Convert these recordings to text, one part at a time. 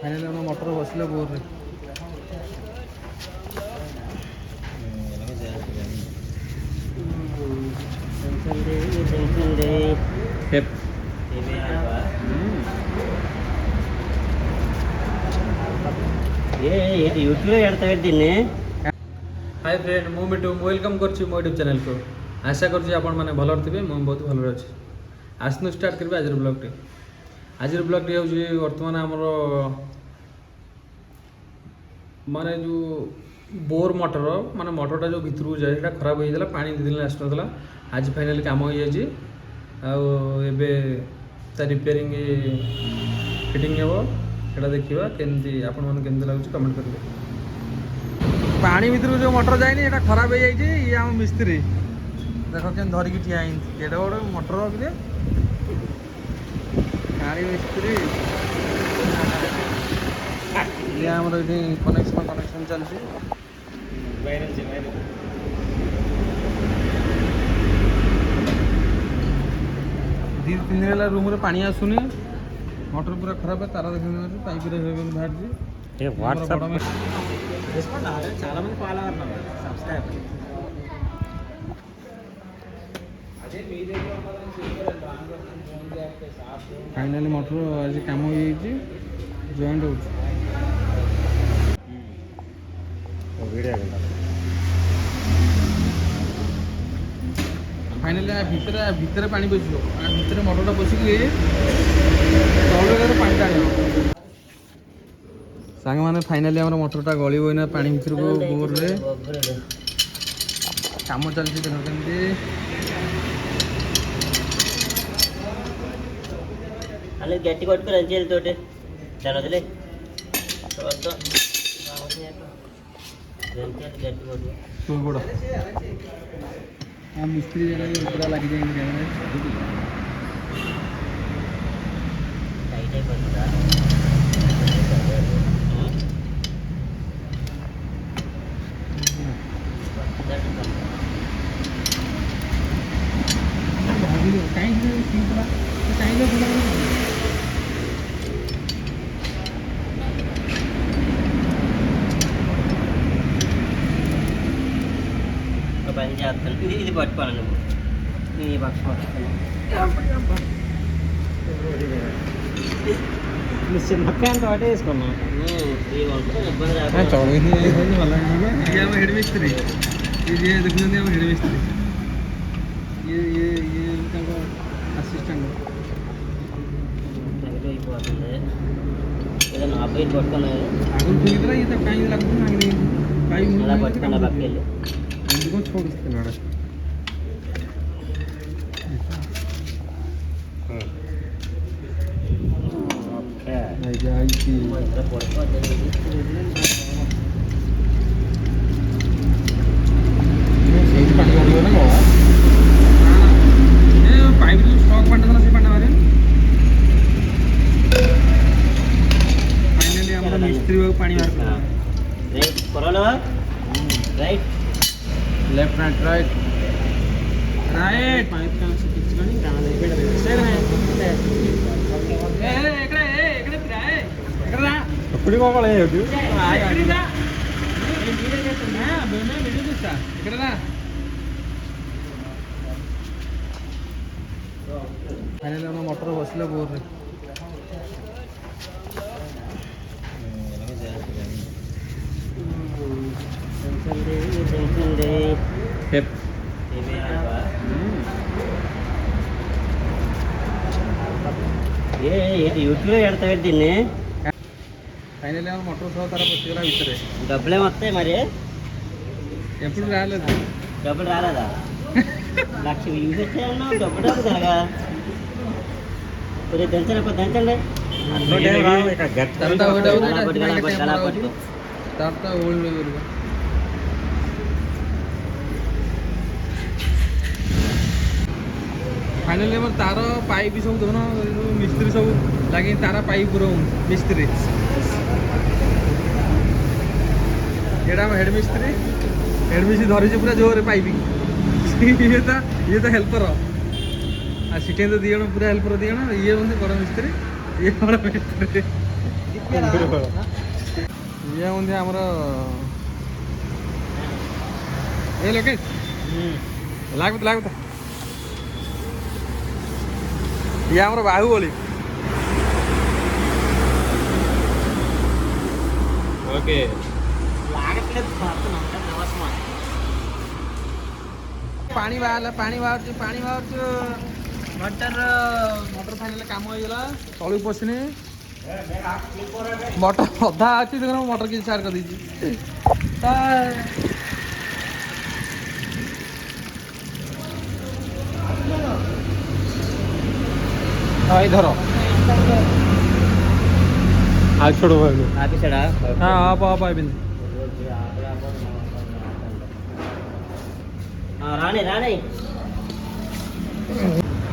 finally हम motor बसले bore रे हाय फ्रेंड मु मिटू वेलकम करछि मो यूट्यूब चैनल को आशा करछि आपण माने भलो थिबे मु बहुत भलो अछि आसनु स्टार्ट करबे आज ब्लॉग टे होछि वर्तमान हमरो माने जो बोर मोटर माने मोटरटा जो भितरु जाय एटा खराब होई गेला पानी दिन लास्ट नथला आज फाइनली काम होई जाय आ एबे ता रिपेयरिंग फिटिंग हेबो एटा देखिबा केनती आपण माने केनती लागुछि कमेंट करबे पानी भितर जो मोटर जाए ये खराब हो जाए ये आम मिस्त्री देख के धरिकी ठिया एटा गोटे मोटर कि पानी मिस्त्री ये आमर ये कनेक्शन चलती दी तीन दिन रूम रे पानी आसुनी मोटर पूरा खराब है तारा देखने पाइप बाहर చాలా మంది ఫాలో అవుతున్నారు సబ్స్క్రైబ్ फाइनली मोटर आज काम हो जॉइंट हो फाइनली भितर पानी पशो भितर मोटरटा पशिक तौल पानी टाण सांग मैंने फाइनली आम मोटरटा गलिब ना पानी भर को बोर रे काम चलती देख के ಅಲ್ಲಿ ಗಟ್ಟಿ ಕೊಟ್ಟು ರಂಜಿಲ್ ತೋಟೆ ಚಲೋದಿಲ್ಲ तो ರಂಜಿಲ್ ಗಟ್ಟಿ ಕೊಟ್ಟು तो ಕೂಡ ಆ ಮಿಸ್ತ್ರಿ ಜನ ಪೂರಾ ಲಗಿ जाएंगे ಟೈಟ್ ಬಂದಿಲ್ಲ పని చేస్తాను ఇది పట్టుకోవాలి నువ్వు నీ పట్టుకోవాలి తోట వేసుకున్నావు हेड मिस्त्री ये देखते हेड मिस्त्री ये असिस्टेंट ఏదైనా అబ్బాయిని పట్టుకున్నాను आगुन ठेगितला ये तो काई लागतो नांगरी काई అలా పట్టుకున్నా పక్కకెళ్ళి ఎందుకో छोड़िస్తున్నాడు ఓకే आईची ఇట్లా పట్టుకోవాలి ସେଇଠି ପାଣି ଗଡ଼ିବ ନା କଣ ଏ ପାଇପ୍ ଯୋଉ ଷ୍ଟକ୍ ପାଣିଟା ସେ ପାଣିଟା ମାରେ ଫାଇନାଲି ଆମର ମିସ୍ତ୍ରୀ ବାବୁ ପାଣି ବାହାର କଲା రైట్ కొరలో right left right right pipe का से खींचनी कहां ले बेटा से है एकड़े एकड़ा अपनी को ले होती एकड़ा ना बेना वीडियो दिसा एकड़ा फाइनली हम मोटर बसले बोर रे हेप యూట్యూబ్లో ఎడతా దీన్ని ఫైనల్ మోటార్ సహ తర పచ్చిగల వితరే డబ్బులే వస్తాయి మరి ఎప్పుడు రాలేదు డబ్బులు రాలేదా లక్ష యూజ్ వచ్చాయన్నావు డబ్బు జరగా కొద్దిగా దంచండి తర్వాత ఓల్డ్ फाइनली आम तार पाइप सब देखो मिस्त्री सब लगे तार पाइप पूरा मिस्त्री ये हेड मिस्त्री धरी पूरा जोर पाइपिंग ये तो हेल्पर आ सिकेंद्र दी जन पूरा हेल्पर दी जन ये बड़ मिस्त्री ये बड़ मिस्त्री ఏముంది అమర ఏ లోకేష్ లేకపోతే ये हमारा बाहुबली ओके లాగట్లేదు నమస్కారం पानी बाहर मोटर फाइनल काम होगा तलू पशुनी मोटर अधा अच्छी देखो मोटर की सार कर दीजिए धर आज छोड़ो ఆపేసాడా हाँ आप అయిపోయింది రాణి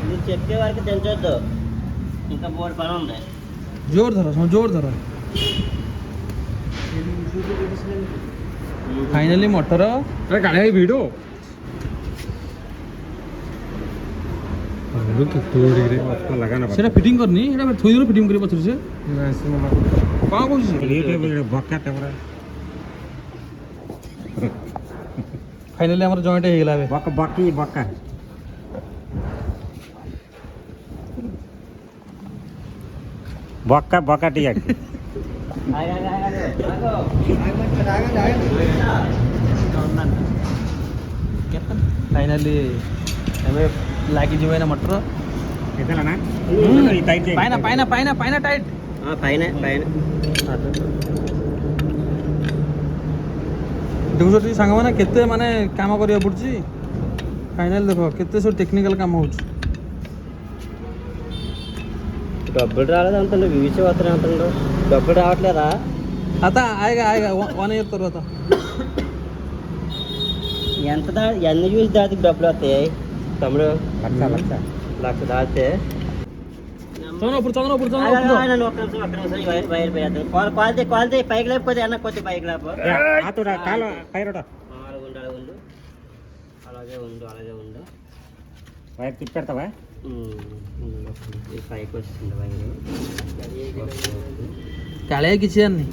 నువ్వు చెప్పే వరకు తెంచొద్దు ఇంకా బోర్డు పని ఉంది जोर धर फाइनली मोटर गाड़ी वीडियो सेटा फिटिंग करनी एटा थोई दिन फिटिंग करी पछर से का कहू फाइनली हमर जॉइंट हे गेला बे బక్క बक्का टी फाइनली हमें लागी जो है ना मटर पाइना टाइट పైన देखो तो सांग मैंने केते माने काम करिया पड़ची फाइनल देखो केते सब टेक्निकल काम होछ డబ్బులు రాలేదు అంటుండ్రు వివిసి పోతారు అంటుండ్రు డబ్బులు రావట్లేదా आता आएगा 1 ईयर తర్వాత ఎన్ని చూసి దాటికి డబ్బులు వస్తాయి తమ్ముడు లక్ష దాటితే చదవను ఇప్పుడు నన్ను ఒక్క నిమిషం వైర్ పోయేద్దాం క్వాలిటీ పైకి లేకపోతే అన్న కొద్ది పైకి లేకపో పైరోట ఉండు అలాగే ఉండు వైర్ తిప్పెడతావా ఈ పైకి వస్తుంది వైర్ काळे किसी अन्नी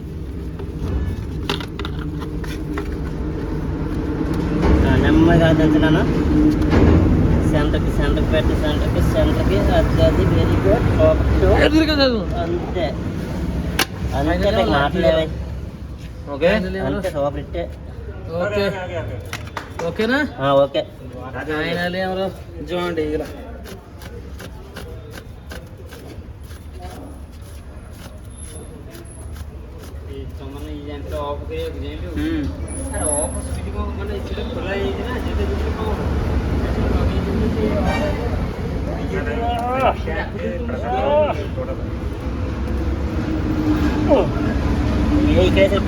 నెమ్మదిగా దంచున్నాను సెంటర్కి పెట్టి సెంటర్కి అది వెరీ గుడ్ అంతే అంతే మాట్లాడే ఓకే అంతే సూపర్ ఇట్టే ఓకే ఓకేనా ఓకే फाइनली हमरो जॉइंट हे गेला ये कैसे